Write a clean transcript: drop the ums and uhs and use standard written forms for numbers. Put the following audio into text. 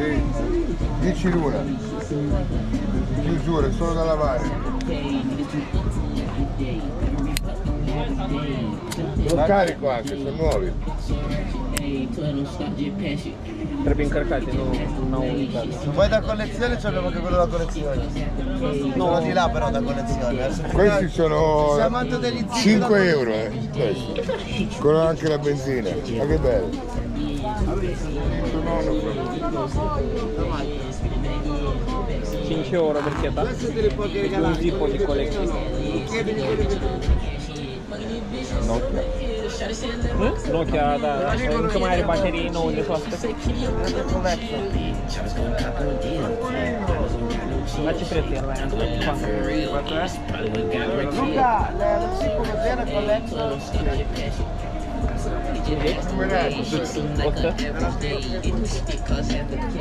Sì. Dici l'una. Chiusura, solo da lavare. Lo carico anche, sono nuovi. Tre ben caricati, non ho unità. Se vuoi da collezione c'abbiamo anche quello da collezione. No. Sono di là però da collezione. Questi sono Siamo antodelizzati 5 euro, questo. Con anche la benzina. Ma che bello. 5 euro perché da un tipo di collezione. Nokia da anche magari batterie non le cose. Facci prezzi quanto è? Luca, lo tipo cos'è la collezione? Numerato.